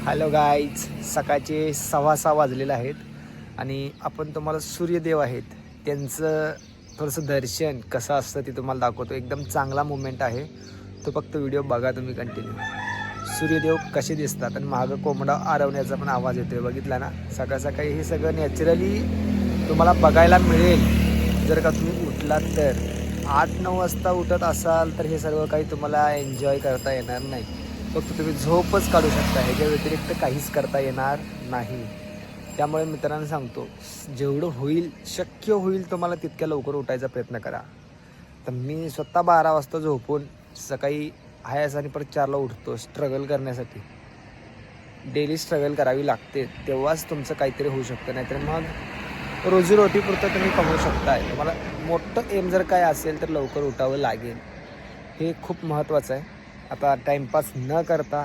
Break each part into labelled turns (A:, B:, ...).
A: Hello guys, सकाळचे 6:15 वाजलेले आहेत आणि आपण तुम्हाला सूर्यदेव आहेत त्यांचं थोडंसं दर्शन कसं असतं ते तुम्हाला दाखवतो. एकदम चांगला मुवमेंट आहे तो, फक्त व्हिडिओ बघा तुम्ही कंटिन्यू. सूर्यदेव कसे दिसतात आणि मागं कोंबडा आरवण्याचा पण आवाज येतोय, बघितला ना. सकाळ सकाळी हे सगळं नॅचरली तुम्हाला बघायला मिळेल जर का तुम्ही उठलात तर. 8-9 वाजता उठत असाल तर हे सर्व काही तुम्हाला एन्जॉय करता येणार नाही. फक्त तुम्ही झोपच काढू शकता, ह्याच्या व्यतिरिक्त काहीच करता येणार नाही. त्यामुळे मित्रांनो सांगतो, जेवढं होईल शक्य होईल तुम्हाला तितक्या लवकर उठायचा प्रयत्न करा. तर मी स्वतः 12 वाजता झोपून सकाळी हायस आणि परत 4ला उठतो स्ट्रगल करण्यासाठी. डेली स्ट्रगल करावी लागते, तेव्हाच तुमचं काहीतरी होऊ शकतं. नाहीतर मग रोजीरोटीपुरतं तुम्ही कमवू शकताय. तुम्हाला मोठं एम जर काय असेल तर लवकर उठावं लागेल, हे खूप महत्त्वाचं आहे. आता टाईमपास न करता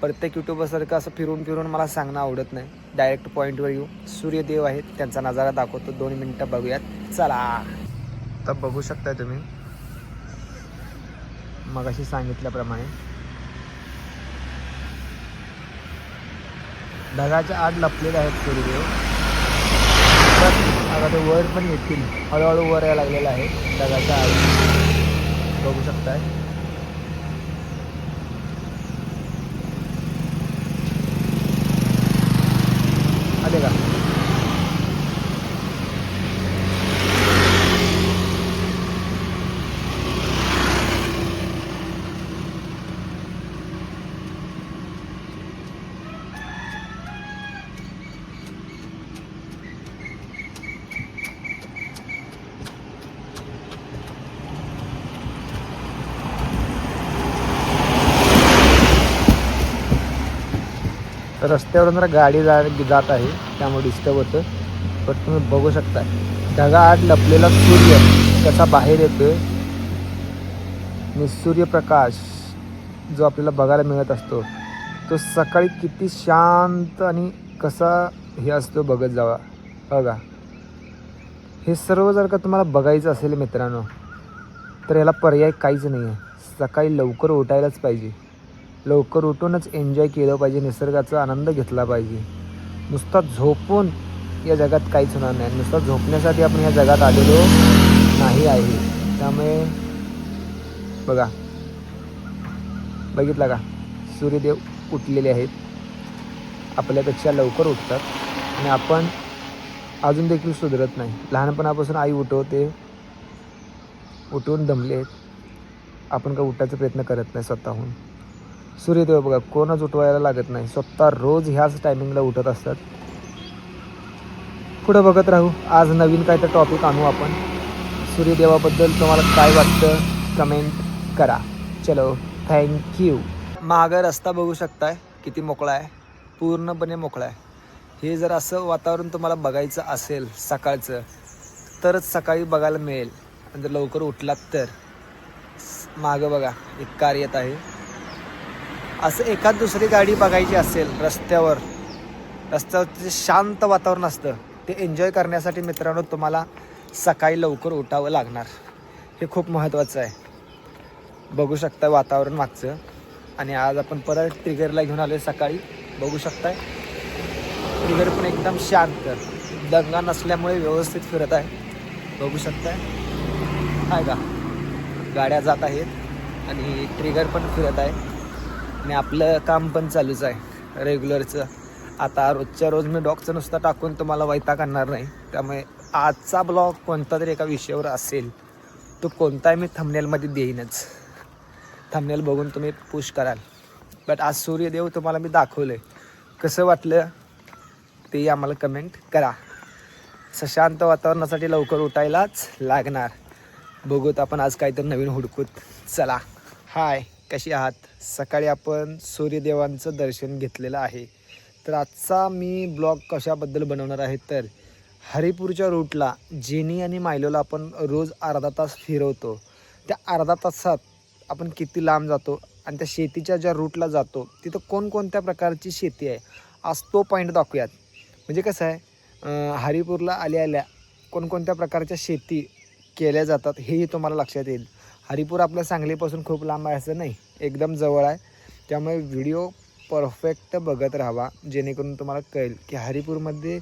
A: प्रत्येक यूट्यूबरसारखं असं फिरून फिरून मला सांगणं आवडत नाही. डायरेक्ट पॉईंटवर येऊ. सूर्यदेव आहेत, त्यांचा नजारा दाखवतो. 2 मिनटं बघूयात, चला. तर बघू शकताय तुम्ही, मगाशी सांगितल्याप्रमाणे ढगाच्या आत लपलेले आहेत सूर्यदेव. तर आता ते वर पण येतील, हळूहळू वर यायला लागलेलं आहे ढगाच्या आत, बघू शकताय. आले का? रस्त्यावरून जरा गाडी जात आहे त्यामुळे डिस्टर्ब होतं. पण तुम्ही बघू शकता ढगाआड लपलेला सूर्य कसा बाहेर येतोय आणि सूर्यप्रकाश जो आपल्याला बघायला मिळत असतो तो सकाळी किती शांत आणि कसा हे असतो बघत जावा. बघा, हे सर्व जर का तुम्हाला बघायचं असेल मित्रांनो तर याला पर्याय काहीच नाही आहे. सकाळी लवकर उठायलाच पाहिजे, लवकर उठूनच एन्जॉय केलं पाहिजे, निसर्गाचा आनंद घेतला पाहिजे. नुसता झोपून या जगात काहीच होणार नाही. नुसता झोपण्यासाठी आपण या जगात आलेलो नाही आहे. त्यामुळे बघा, बघितला का, सूर्यदेव उठलेले आहेत, आपल्यापेक्षा लवकर उठतात आणि आपण अजून देखील सुधरत नाही. लहानपणापासून आई उठवते, उठवून दमले आहेत, आपण का उठायचा प्रयत्न करत नाही स्वतःहून. सूर्यदेव बघा, कोणच उठवायला लागत नाही, स्वतः रोज ह्याच टायमिंगला उठत असतात. पुढं बघत राहू, आज नवीन काय तर टॉपिक आणू आपण. सूर्यदेवाबद्दल तुम्हाला काय वाटतं कमेंट करा. चलो, थँक्यू. मागं रस्ता बघू शकताय किती मोकळा आहे, पूर्णपणे मोकळा आहे. हे जर असं वातावरण तुम्हाला बघायचं असेल सकाळचं तरच सकाळी बघायला मिळेल. आणि जर लवकर उठलात तर मागं बघा एक कार येत आहे. असं एखाद दुसरी गाडी बघायची असेल रस्त्यावर, रस्त्यावर शांत वातावरण असतं, ते एन्जॉय करण्यासाठी मित्रांनो तुम्हाला सकाळी लवकर उठावं लागणार. हे खूप महत्त्वाचं आहे. बघू शकता वातावरण मागचं. आणि आज आपण परत ट्रिगरला घेऊन आलो आहे सकाळी, बघू शकताय. ट्रिगर पण एकदम शांत, दंगा नसल्यामुळे व्यवस्थित फिरत आहे, बघू शकताय. आहे का, गाड्या जात आहेत आणि ट्रिगर पण फिरत आहे आणि आपलं काम पण चालूच आहे रेग्युलरचं. आता रोजच्या रोज मी डॉगचं नुसतं टाकून तुम्हाला वैताग आणणार नाही. त्यामुळे आजचा ब्लॉग कोणता तरी एका विषयावर असेल, तो कोणताही मी थंबनेलमध्ये देईनच. थंबनेल बघून तुम्ही पुश कराल. बट आज सूर्यदेव तुम्हाला मी दाखवलं आहे, कसं वाटलं ते आम्हाला कमेंट करा. शांत वातावरणासाठी लवकर उठायलाच लागणार. बघूत आपण आज काहीतरी नवीन हुडकूत. चला. हाय, कशी आहात? सकाळी आपण सूर्यदेवांचं दर्शन घेतलेलं आहे. तर आजचा मी ब्लॉग कशाबद्दल बनवणार आहे तर हरिपूरच्या रूटला जेनी आणि मायलोला आपण रोज अर्धा तास फिरवतो. त्या अर्धा तासात आपण किती लांब जातो आणि त्या शेतीच्या ज्या रूटला जातो तिथं कोणकोणत्या प्रकारची शेती आहे, आज तो पॉईंट दाखवूयात. म्हणजे कसं आहे, हरिपूरला आल्या कोणकोणत्या प्रकारच्या शेती केल्या जातात हेही तुम्हाला लक्षात येईल. हरिपूर आपल्या सांगलीपासून खूप लांब आहे असं नाही, एकदम जवळ आहे. त्यामुळे व्हिडिओ परफेक्ट बघत राहावा, जेणेकरून तुम्हाला कळेल की हरिपूरमध्ये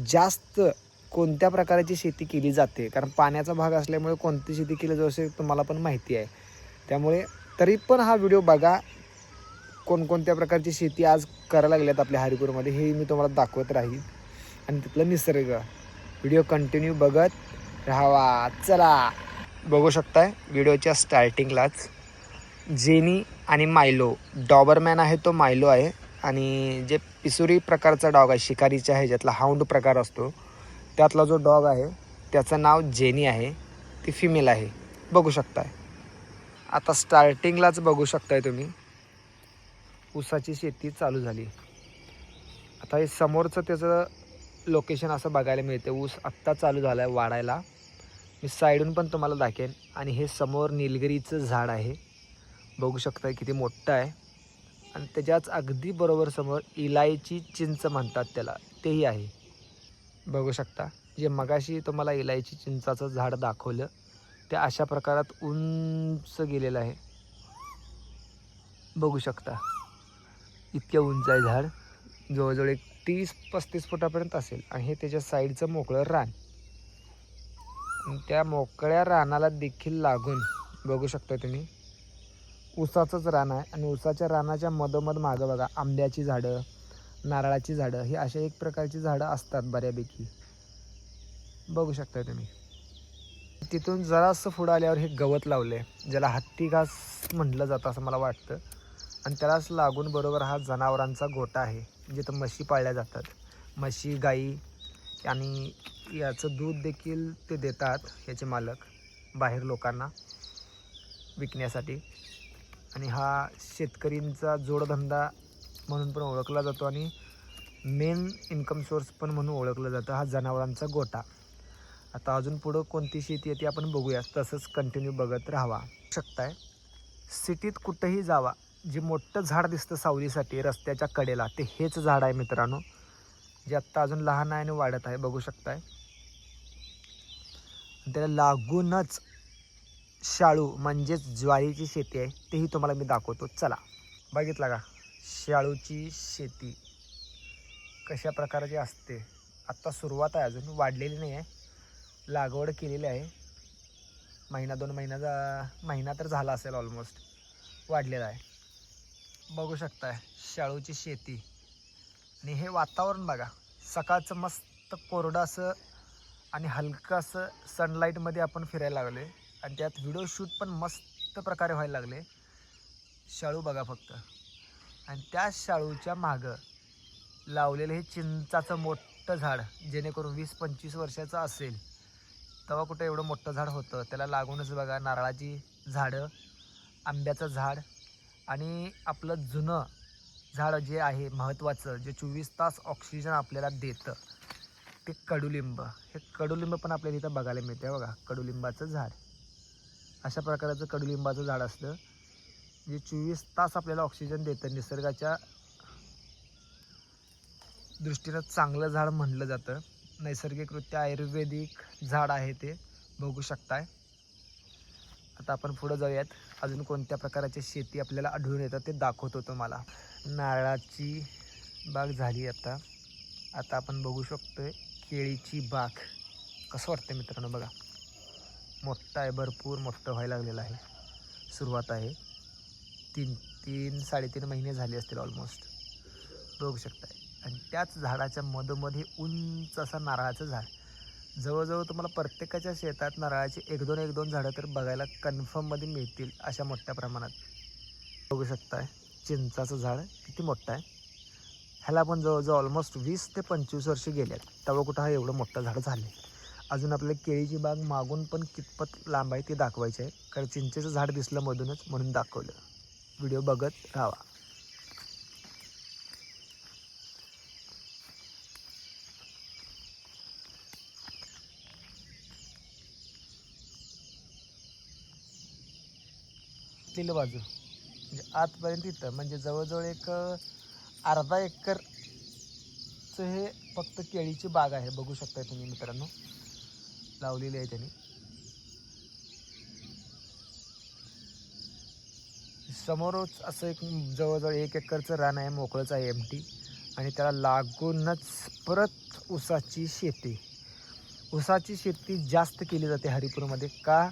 A: जास्त कोणत्या प्रकारची शेती केली जाते. कारण पाण्याचा भाग असल्यामुळे कोणती शेती केली जाऊ शकते तुम्हाला पण माहिती आहे. त्यामुळे तरी पण हा व्हिडिओ बघा, कोणकोणत्या प्रकारची शेती आज करायला लागल्यात आपल्या हरिपूरमध्ये हे मी तुम्हाला दाखवत राहील. आणि तिथलं निसर्ग व्हिडिओ कंटिन्यू बघत राहावा. चला, बघू शकताय व्हिडिओच्या स्टार्टिंगलाच जेनी आणि मायलो, डॉबरमॅन आहे तो मायलो आहे. आणि जे पिसुरी प्रकारचा डॉग आहे, शिकारीच्या ह्याच्यातला हाऊंड प्रकार असतो त्यातला जो डॉग आहे त्याचं नाव जेनी आहे, ती फिमेल आहे. बघू शकताय. आता स्टार्टिंगलाच बघू शकताय तुम्ही ऊसाची शेती चालू झाली. आता हे समोरचं त्याचं लोकेशन असं बघायला मिळते. ऊस आत्ता चालू झाला आहे वाढायला. मी साईडून पण तुम्हाला दाखवेन. आणि हे समोर निलगिरीचं झाड आहे, बघू शकताय किती मोठं आहे. आणि त्याच्याच अगदी बरोबर समोर इलायची चिंच म्हणतात त्याला, तेही आहे. बघू शकता, जे मगाशी तुम्हाला इलायची चिंचाचं झाड दाखवलं ते अशा प्रकारात उंच गेलेलं आहे. बघू शकता इतक्या उंच आहे झाड, जवळजवळ एक 30-35 फुटापर्यंत असेल. आणि हे त्याच्या साईडचं मोकळं रान. त्या मोकळ्या रानाला देखील लागून बघू शकता तुम्ही ऊसाचंच रान आहे. आणि ऊसाच्या रानाच्या मधोमध मागं बघा आंब्याची झाडं, नारळाची झाडं, ही अशा एक प्रकारची झाडं असतात बऱ्यापैकी. बघू शकता तुम्ही. तिथून जरासं पुढं आल्यावर हे गवत लावले, ज्याला हत्ती घास म्हटलं जातं असं मला वाटतं. आणि त्यालाच लागून बरोबर हा जनावरांचा गोठा आहे, जिथं म्हशी पाळल्या जातात. म्हशी, गाई, आणि याचं दूध देखील ते देतात याचे मालक बाहेर लोकांना विकण्यासाठी. आणि हा शेतकरींचा जोडधंदा म्हणून पण ओळखला जातो आणि मेन इन्कम सोर्स पण म्हणून ओळखलं जातं हा जनावरांचा गोठा. आता अजून पुढं कोणती शेती आहे ती आपण बघूया, तसंच कंटिन्यू बघत राहावा. शकताय सिटीत कुठंही जावा, जे मोठं झाड दिसतं सावलीसाठी रस्त्याच्या कडेला, ते हेच झाड आहे मित्रांनो, जे आत्ता अजून लहान आहे आणि वाढत आहे. बघू शकताय. त्याला लागूनच शाळू म्हणजेच ज्वारीची शेती आहे, तेही तुम्हाला मी दाखवतो. चला. बघितला का शाळूची शेती कशा प्रकारची असते. आत्ता सुरुवात आहे, अजून वाढलेली नाही आहे. लागवड केलेली आहे, महिना 2 महिना तर झाला असेल ऑलमोस्ट, वाढलेला आहे. बघू शकताय शाळूची शेती. आणि हे वातावरण बघा, सकाळचं मस्त कोरडं असं आणि हलकं असं सनलाईटमध्ये आपण फिरायला लागले. आणि त्यात व्हिडिओ शूट पण मस्त प्रकारे व्हायला लागले. शाळू बघा फक्त. आणि त्या शाळूच्या मागं लावलेलं हे चिंचाचं मोठं झाड, जेणेकरून 20-25 वर्षाचं असेल तेव्हा कुठं एवढं मोठं झाड होतं. त्याला लागूनच बघा नारळाची झाडं, आंब्याचं झाड, आणि आपलं जुनं झाड जे आहे महत्त्वाचं, जे 24 तास ऑक्सिजन आपल्याला देतं, ते कडुलिंब. हे कडुलिंब पण आपल्याला इथं बघायला मिळते बघा. कडुलिंबाचं झाड, अशा प्रकारचं कडुलिंबाचं झाड असतं जे 24 तास आपल्याला ऑक्सिजन देतं. निसर्गाच्या दृष्टीनं चांगलं झाड म्हणलं जातं. नैसर्गिकरित्या आयुर्वेदिक झाड आहे ते, बघू शकताय. आता आपण पुढं जाऊयात, अजून कोणत्या प्रकारची शेती आपल्याला आढळून येतात ते दाखवतो तुम्हाला. नारळाची बाग झाली आता. आता आपण बघू शकतोय केळीची बाग. कसं वाटतं मित्रांनो बघा, मोठं आहे, भरपूर मोठं व्हायला लागलेलं आहे. सुरुवात आहे, 3-3-3.5 महिने झाले असतील ऑलमोस्ट, बघू शकताय. आणि त्याच झाडाच्या मधोमध हे उंच असं नारळाचं झाड. जवळजवळ तुम्हाला प्रत्येकाच्या शेतात नारळाची 1-2 झाडं तर बघायला कन्फर्ममध्ये मिळतील, अशा मोठ्या प्रमाणात. बघू शकताय चिंचाचं झाड किती मोठं आहे. ह्याला पण जवळजवळ ऑलमोस्ट 20 ते 25 वर्ष गेल्यात, तेव्हा कुठं हा एवढं मोठं झाड झाले. अजून आपल्या केळीची बाग मागून पण कितपत लांब आहे ते दाखवायचे आहे, कारण चिंचेचं झाड दिसलं मधूनच म्हणून दाखवलं. व्हिडिओ बघत राहावा. लिहिलं बाजू म्हणजे आतपर्यंत इथं, म्हणजे जवळजवळ एक अर्धा एकरचं हे फक्त केळीची बाग आहे. बघू शकताय तुम्ही मित्रांनो, लावलेली आहे त्यांनी. समोरच असं एक जवळजवळ 1 एकरचं रान आहे, मोकळंच आहे एमटी. आणि त्याला लागूनच परत ऊसाची शेती. ऊसाची शेती जास्त केली जाते हरिपूरमध्ये. का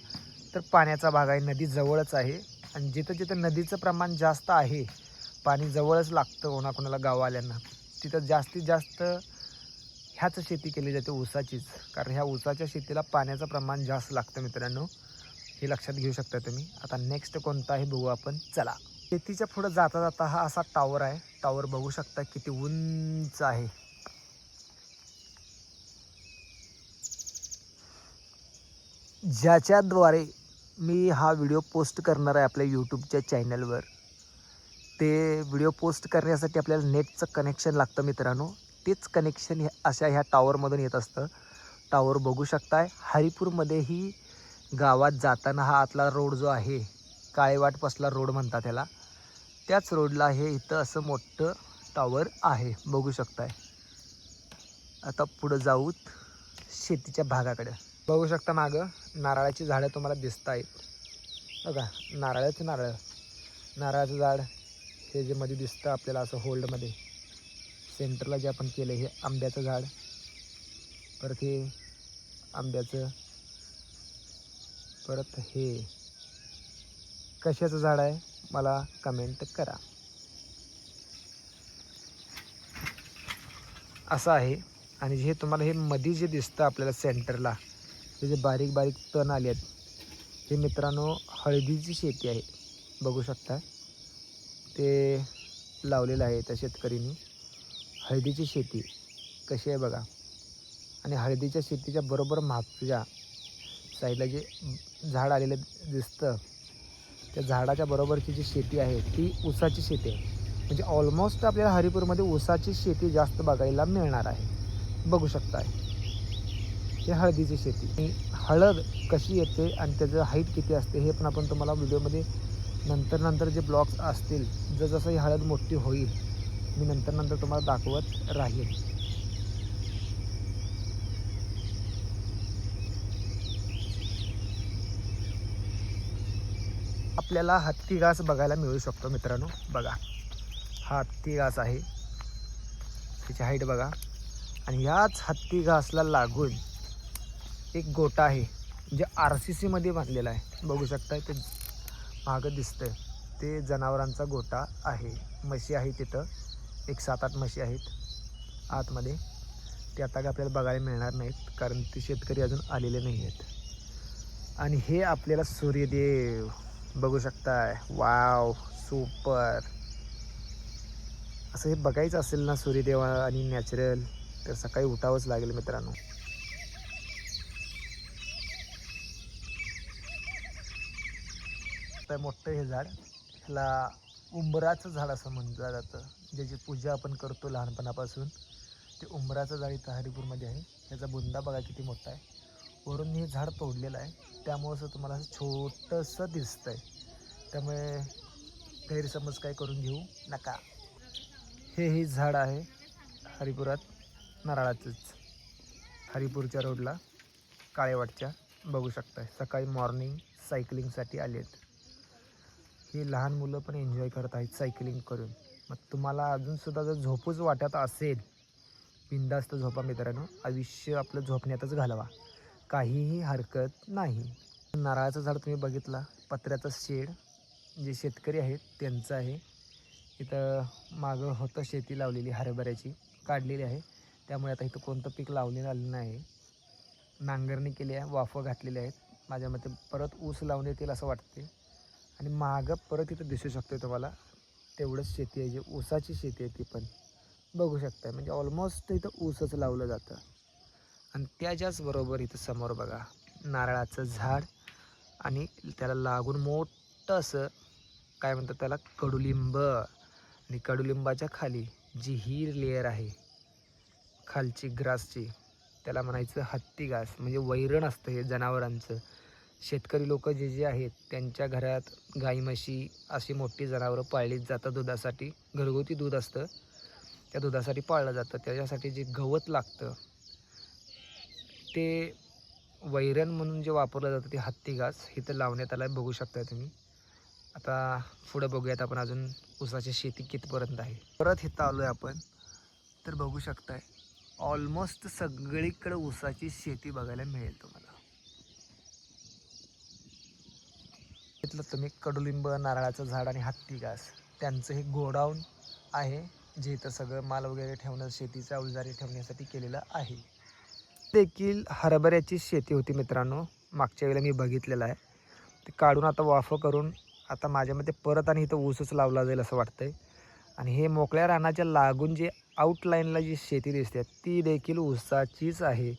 A: तर पाण्याचा भाग आहे, नदी जवळच आहे. आणि जिथं जिथं नदीचं प्रमाण जास्त आहे, पाणी जवळच लागतं कोणाकोणाला गाववाल्यांना, तिथं जास्तीत जास्त ह्याच शेती केली जाते, ऊसाचीच. कारण ह्या ऊसाच्या शेतीला पाण्याचं प्रमाण जास्त लागतं मित्रांनो, हे लक्षात घेऊ शकता तुम्ही. आता नेक्स्ट कोणता आहे बघू आपण, चला. शेतीच्या पुढं जाता जाता हा असा टावर आहे. टावर बघू शकता किती उंच आहे. ज्याच्याद्वारे मी हा व्हिडिओ पोस्ट करणार आहे आपल्या यूट्यूबच्या चॅनलवर. ते व्हिडिओ पोस्ट करण्यासाठी आपल्याला नेटचं कनेक्शन लागतं मित्रांनो. तेच कनेक्शन अशा ह्या टावरमधून येत असतं. टावर बघू शकताय. हरिपूरमध्येही गावात जाताना हा आतला रोड जो आहे, काळेवाटपासला रोड म्हणतात त्याला, त्याच रोडला हे इथं असं मोठं टावर आहे, बघू शकताय. आता पुढं जाऊत शेतीच्या भागाकडे. बघू शकता मागं नारळाची झाडं तुम्हाला दिसत आहेत बघा. नारळाचं झाड हे जे मध्ये दिसतं आपल्याला असं होल्डमध्ये, सेंटरला जे आपण केलं हे आंब्याचं झाड. परत हे आंब्याचं, परत हे कशाचं झाड आहे मला कमेंट करा. असं आहे. आणि हे तुम्हाला हे मध्ये जे दिसतं आपल्याला सेंटरला, हे जे बारीक बारीक तण आले आहेत, हे मित्रांनो हळदीची शेती आहे. बघू शकता ते लावलेलं आहे त्या शेतकरींनी. हळदीची शेती कशी आहे बघा. आणि हळदीच्या शेतीच्या बरोबर मागच्या साईडला जे झाड आलेलं दिसतं, त्या झाडाच्या बरोबरची जी शेती आहे ती ऊसाची शेती आहे. म्हणजे ऑलमोस्ट आपल्याला हरिपूरमध्ये ऊसाची शेती जास्त बघायला मिळणार आहे. बघू शकताय हे हळदीची शेती. आणि हळद कशी येते आणि त्याचं हाईट किती असते हे पण आपण तुम्हाला व्हिडिओमध्ये नंतर जे ब्लॉग्स असतील, जसं ही हळद मोठी होईल मी नंतर तुम्हाला दाखवत राहील. आपल्याला हत्ती घास बघायला मिळू शकतो मित्रांनो. बघा हा हत्ती घास आहे, त्याची हाईट बघा. आणि ह्याच हत्ती घासला लागून एक गोटा आहे, जे RCC मध्ये बांधलेला आहे. बघू शकताय ते मागं दिसतंय, ते जनावरांचा गोटा आहे. म्हशी आहे तिथं, एक 7-8 म्हशी आहेत आतमध्ये. ते आता काय आपल्याला बघायला मिळणार नाहीत, कारण ते शेतकरी अजून आलेले नाही आहेत. आणि हे आपल्याला सूर्यदेव बघू शकताय. Wow, super. असं हे बघायचं असेल ना सूर्यदेव आणि नॅचरल, तर सकाळी उठावंच लागेल मित्रांनो. तर मोठं हे झाड, ह्याला उंबराचं झाड असं म्हटलं जातं. ज्याची पूजा आपण करतो लहानपणापासून, ते उंबराचं झाड इथं हरिपूरमध्ये आहे. ह्याचा बुंदा बघा किती मोठा आहे. वरून हे झाड तोडलेलं आहे, त्यामुळं तुम्हाला असं छोटंसं दिसतंय. त्यामुळे गैरसमज काय करून घेऊ नका. हे झाड आहे हरिपुरात नारळाचंच, हरिपूरच्या रोडला काळेवाटच्या. बघू शकताय सकाळी मॉर्निंग सायकलिंगसाठी आलेत. ही लहान मुलं पण एन्जॉय करत आहेत सायकलिंग करून. मग तुम्हाला अजूनसुद्धा जर झोपूच वाटत असेल, बिंदास्त झोपा मित्रांनो. आयुष्य आपलं झोपण्यातच घालवा, काहीही हरकत नाही. नारळाचं झाड तुम्ही बघितला, पत्र्याचं शेड जे शेतकरी आहेत त्यांचं आहे. इथं मागं होतं शेती लावलेली हरभऱ्याची, काढलेली आहे. त्यामुळे आता इथं कोणतं पीक लावलेलं आलं नाही. नांगरणी केली आहे, वाफं घातलेली आहेत. माझ्या मते परत ऊस लावून येतील असं वाटते. आणि मागं परत इथं दिसू शकते तुम्हाला तेवढंच शेती आहे, जे ऊसाची शेती आहे ती पण बघू शकता. म्हणजे ऑलमोस्ट इथं ऊसच लावलं जातं. आणि त्याच्याच बरोबर इथं समोर बघा नारळाचं झाड, आणि त्याला लागून मोठं असं काय म्हणतात त्याला, कडुलिंब. आणि कडुलिंबाच्या खाली जी ही लेअर आहे खालची ग्रासची, त्याला म्हणायचं हत्ती घास. म्हणजे वैरण असतं हे जनावरांचं. शेतकरी लोक जे आहेत त्यांच्या घरात गाई म्हशी अशी मोठी जनावरं पाळलीच जातात दुधासाठी. घरगुती दूध असतं, त्या दुधासाठी पाळलं जातं. त्याच्यासाठी जे गवत लागतं ते वैरण म्हणून जे वापरलं जातं ते हत्ती घास इथं लावण्यात आलं आहे. बघू शकता तुम्ही. आता पुढे बघूयात आपण अजून ऊसाची शेती कितपर्यंत आहे. परत इथं आलो आहे आपण, तर बघू शकताय ऑलमोस्ट सगळीकडे ऊसाची शेती बघायला मिळेल तुम्हाला. इथलं तुम्ही कडुलिंब, नारळाचं झाड आणि हत्ती घास त्यांचं हे गोडाऊन आहे, जे इथं सगळं माल वगैरे ठेवणं, शेतीचं अवजारे ठेवण्यासाठी केलेलं आहे. देखील हरभऱ्याची शेती होती मित्रांनो, मागच्या वेळेला मी बघितलेलं आहे. ते काढून आता वाफ करून आता माझ्या मते परत आणि इथं ऊसच लावला जाईल असं वाटतंय. आणि हे मोकळ्या रानाच्या लागून जे आउटलाईनला जी शेती दिसते ती देखील ऊसाचीच आहे.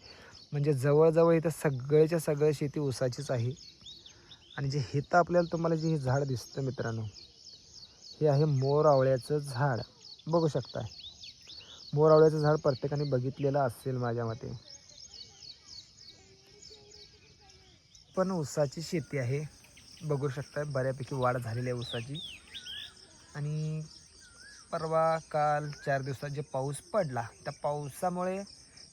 A: म्हणजे जवळजवळ इथं सगळ्याच्या सगळं शेती ऊसाचीच आहे. आणि जे हिथं आपल्याला तुम्हाला जे हे झाड दिसतं मित्रांनो, हे आहे मोर आवळ्याचं झाड. बघू शकताय मोर आवळ्याचं झाड प्रत्येकाने बघितलेलं असेल माझ्या मते. पण ऊसाची शेती आहे, बघू शकताय बऱ्यापैकी वाढ झालेली आहे ऊसाची. आणि परवा काल 4 दिवसात जे पाऊस पडला त्या पावसामुळे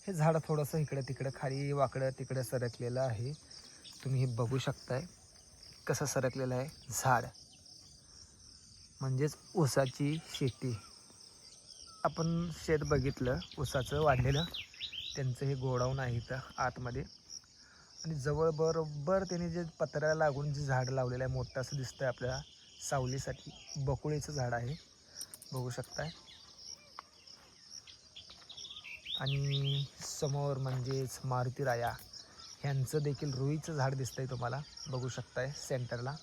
A: हे झाड थोडंसं इकडं तिकडं खाली वाकडं तिकडं सरकलेलं आहे. तुम्ही हे बघू शकताय कसं सरकलेलं आहे झाड, म्हणजेच ऊसाची शेती. आपण शेत बघितलं ऊसाचं वाढलेलं, त्यांचं हे गोडाऊन आहे इथं आतमध्ये. आणि जवळ बरोबर त्याने जे पत्र्याला लागून जे झाड लावलेलं आहे मोठं असं दिसतंय आपल्याला सावलीसाठी, बकुळीचं झाड आहे बघू शकताय. आणि समोर म्हणजेच मारुती राया ह्यांचं देखील रुईचं झाड दिसतंय तुम्हाला बघू शकताय सेंटरला.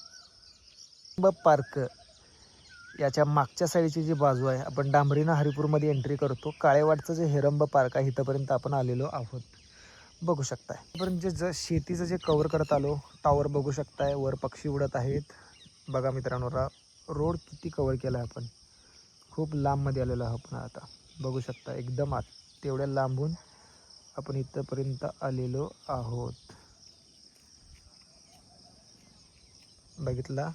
A: पार्क याच्या मागच्या साईडची जी बाजू आहे, आपण डांबरीनं हरिपूरमध्ये एंट्री करतो, काळेवाडचं जे हेरंब पार्क आहे इथंपर्यंत आपण आलेलो आहोत बघू शकताय. पण जे शेतीचं जे कव्हर करत आलो, टावर बघू शकताय, वर पक्षी उडत आहेत. बघा मित्रांनो रोड किती कव्हर केला आहे आपण, खूप लांबमध्ये आलेलो आहोत आपण आता बघू शकता. एकदम तेवढ्या लांबून आपण इथंपर्यंत आलेलो आहोत. बघितला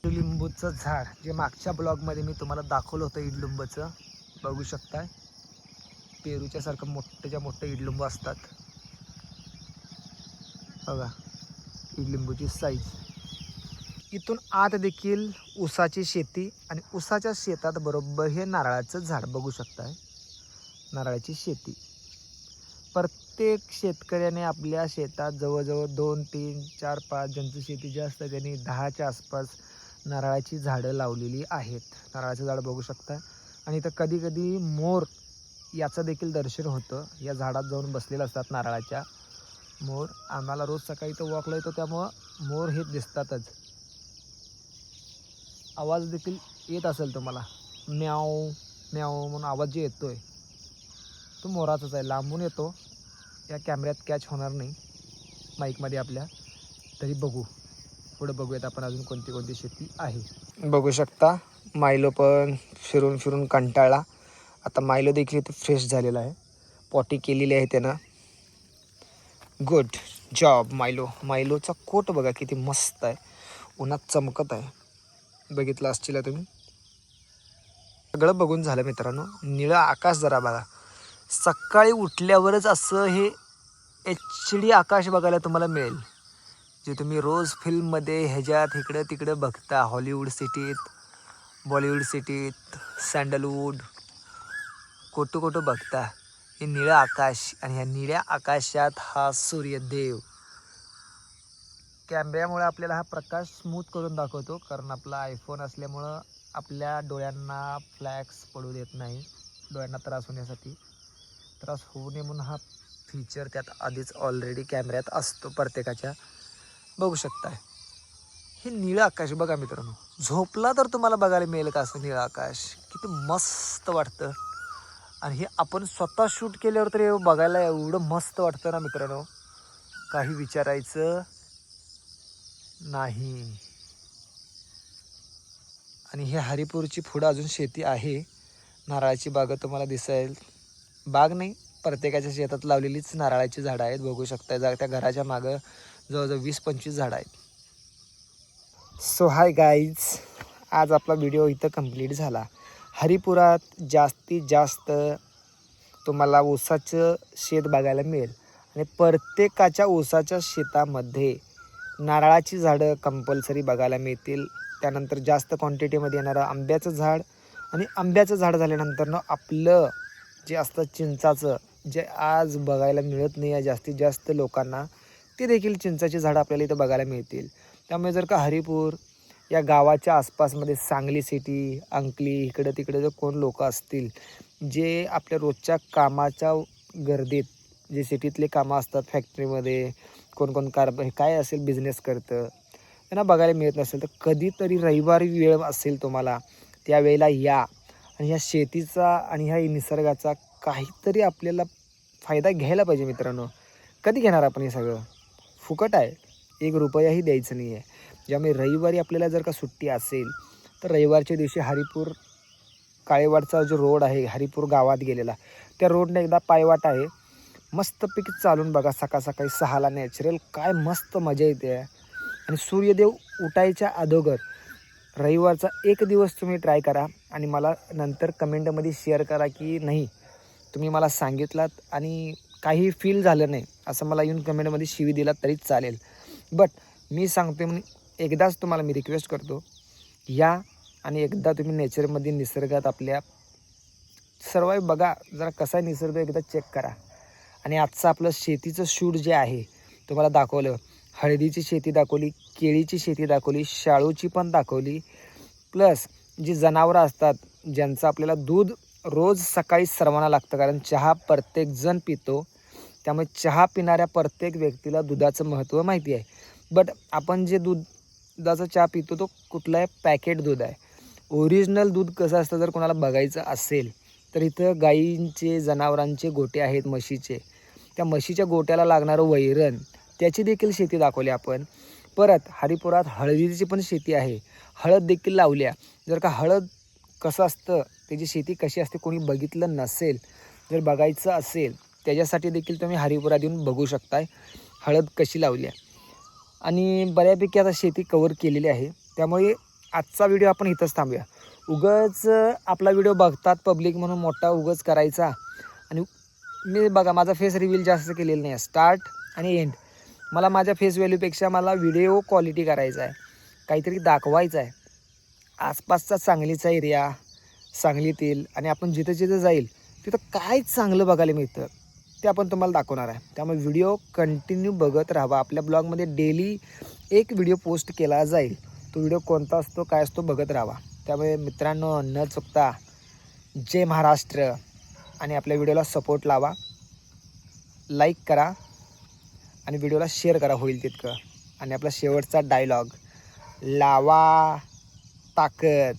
A: इडलिंबूचं झाड जे मागच्या ब्लॉगमध्ये मी तुम्हाला दाखवलं होतं इडलिंबूचं, बघू शकताय पेरूच्या सारखं मोठ्याच्या मोठे इडलिंबू असतात बघा, इडलिंबूची साईज. इथून आत देखील ऊसाची शेती आणि ऊसाच्या शेतात बरोबर हे नारळाचं झाड बघू शकताय. नारळाची शेती प्रत्येक शेतकऱ्याने आपल्या शेतात जवळजवळ 2, 3, 4, 5 ज्यांची शेती जास्त आहे त्यांनी 10च्या आसपास नारळाची झाडं लावलेली आहेत. नारळाचं झाड बघू शकता. आणि इथं कधी कधी मोर याचं देखील दर्शन होतं, या झाडात जाऊन बसलेले असतात नारळाच्या मोर. आम्हाला रोज सकाळी इथं वॉकला येतो त्यामुळं मोर हे दिसतातच. आवाज देखील येत असेल तुम्हाला, म्याव म्याव म्हणून आवाज जे येतोय तो मोराचाच आहे, लांबून येतो, या कॅमेऱ्यात कॅच होणार नाही माईकमध्ये आपल्या. तरी बघू पुढं बघूयात आपण अजून कोणती कोणती शेती आहे. बघू शकता मायलो पण फिरून फिरून कंटाळला. आता मायलो देखील इथं फ्रेश झालेला आहे, पॉटी केलेली आहे त्यानं. Good job Mylo. मायलोचा कोट बघा किती मस्त आहे, उन्हात चमकत आहे, बघितलं असतील तुम्ही. सगळं बघून झालं मित्रांनो. निळं आकाश जरा बघा, सकाळी उठल्यावरच असं हे HD आकाश बघायला तुम्हाला मिळेल, जे तुम्ही रोज फिल्ममध्ये ह्याच्यात इकडं तिकडं बघता. हॉलिवूड सिटीत, बॉलिवूड सिटीत, सँडलवूड कुठं कुठं बघता हे निळं आकाश. आणि ह्या निळ्या आकाशात हा सूर्यदेव. कॅमेऱ्यामुळे आपल्याला हा प्रकाश स्मूथ करून दाखवतो, कारण आपला आयफोन असल्यामुळं आपल्या डोळ्यांना फ्लॅक्स पडू देत नाही, डोळ्यांना त्रास होण्यासाठी. त्रास होऊ नये म्हणून हा फीचर त्यात आधीच ऑलरेडी कॅमेऱ्यात असतो प्रत्येकाच्या. बघू शकताय हे निळं आकाश बघा मित्रांनो. झोपला तर तुम्हाला बघायला मिळेल का असं निळं आकाश, किती मस्त वाटतं. आणि हे आपण स्वतः शूट केल्यावर तर बघायला एवढं मस्त वाटतं ना मित्रांनो, काही विचारायचं नाही. आणि हे हरिपूरची पुढं अजून शेती आहे, नारळाची बाग तुम्हाला दिसेल. बाग नाही, प्रत्येकाच्या शेतात लावलेलीच नारळाची झाडं आहेत बघू शकता. त्या घराच्या मागं जवळजवळ 20-25 झाडं आहेत. सो हाय गाईज, आज आपला व्हिडिओ इथं कंप्लीट झाला. हरिपुरात जास्तीत जास्त तुम्हाला ऊसाचं शेत बघायला मिळेल आणि प्रत्येकाच्या ऊसाच्या शेतामध्ये नारळाची झाडं कंपल्सरी बघायला मिळतील. त्यानंतर जास्त क्वांटिटीमध्ये येणारं आंब्याचं झाड आणि आंब्याचं झाड झाल्यानंतर आपलं जे असतं चिंचाचं, जे आज बघायला मिळत नाही आहे जास्तीत जास्त लोकांना, ते देखील चिंचाची झाडं आपल्याला इथं बघायला मिळतील. त्यामुळे जर का हरिपूर या गावाच्या आसपासमध्ये सांगली सिटी, अंकली इकडं तिकडे जर कोण लोक असतील जे आपल्या रोजच्या कामाच्या गर्दीत, जे सिटीतले कामं असतात फॅक्टरीमध्ये, कोण कोण काय असेल बिझनेस करतं, त्यांना बघायला मिळत नसेल तर कधीतरी रविवारी वेळ असेल तुम्हाला, त्यावेळेला या आणि ह्या शेतीचा आणि ह्या निसर्गाचा काहीतरी आपल्याला फायदा घ्यायला पाहिजे मित्रांनो. कधी घेणार आपण हे सगळं? फुकट आहे, 1 रुपयाही द्यायचं नाही आहे. ज्यामुळे रविवारी आपल्याला जर का सुट्टी असेल तर रविवारच्या दिवशी हरिपूर काळेवाडचा जो रोड आहे हरिपूर गावात गेलेला, त्या रोडने एकदा पायवाट आहे, मस्तपैकी चालून बघा. सकाळ सकाळी 6ला नॅचरल काय मस्त मजा येते. आणि सूर्यदेव उठायच्या अगोदर रविवारचा 1 दिवस तुम्ही ट्राय करा आणि मला नंतर कमेंटमध्ये शेअर करा की नाही तुम्ही मला सांगितलात आणि काही फील झालं नाही असं मला येऊन कमेंटमध्ये शिवी दिला तरी चालेल. बट मी सांगते म्हणून एकदाच तुम्हाला मी रिक्वेस्ट करतो, या आणि एकदा तुम्ही नेचरमध्ये निसर्गात आपल्या सर्वाइव्ह बघा. जरा कसा निसर्ग एकदा चेक करा. आणि आजचं आपलं शेतीचं शूट जे आहे तुम्हाला दाखवलं, हळदीची शेती दाखवली, केळीची शेती दाखवली, शाळूची पण दाखवली, प्लस जी जनावरं असतात ज्यांचं आपल्याला दूध रोज सकाळी सर्वांना लागतं, कारण चहा प्रत्येकजण पितो, त्यामुळे चहा पिणाऱ्या प्रत्येक व्यक्तीला दुधाचं महत्त्व माहिती आहे. बट आपण जे दुधाचा चहा पितो तो कुठलाही पॅकेट दूध आहे. ओरिजिनल दूध कसं असतं जर कोणाला बघायचं असेल तर इथं गाईंचे, जनावरांचे गोटे आहेत म्हशीचे, त्या म्हशीच्या गोट्याला लागणारं वैरण त्याची देखील शेती दाखवली आपण. परत हरिपुरात हळदीची पण शेती आहे, हळद देखील लावल्या. जर का हळद कसं असतं, त्याची शेती कशी असते कोणी बघितलं नसेल, जर बघायचं असेल त्याच्यासाठी देखील तुम्ही हरिपुरात येऊन बघू शकताय हळद कशी लावली आहे. आणि बऱ्यापैकी आता शेती कवर केलेली आहे, त्यामुळे आजचा व्हिडिओ आपण इथंच थांबूया. उगाच आपला व्हिडिओ बघतात पब्लिक म्हणून मोठा उगाच करायचा. आणि मी बघा माझा फेस रिव्हील जास्त केलेला नाही आहे, स्टार्ट आणि एंड. मला माझ्या फेस व्हॅल्यूपेक्षा मला व्हिडिओ क्वालिटी करायचा आहे, काहीतरी दाखवायचं आहे. आसपासचा सांगलीचा एरिया, सांगलीतील आणि आपण जिथं जिथं जाईल तिथं काय चांगलं बघायला मिळतं ते आपण तुम्हाला दाखवणार आहे. त्यामुळे व्हिडिओ कंटिन्यू बघत राहावा. आपल्या ब्लॉगमध्ये डेली एक व्हिडिओ पोस्ट केला जाईल, तो व्हिडिओ कोणता असतो काय असतो बघत राहावा. त्यामुळे मित्रांनो न चुकता जय महाराष्ट्र आणि आपल्या व्हिडिओला सपोर्ट लावा, लाईक करा आणि व्हिडिओला शेअर करा होईल तितकं. आणि आपला शेवटचा डायलॉग, लावा ताकद.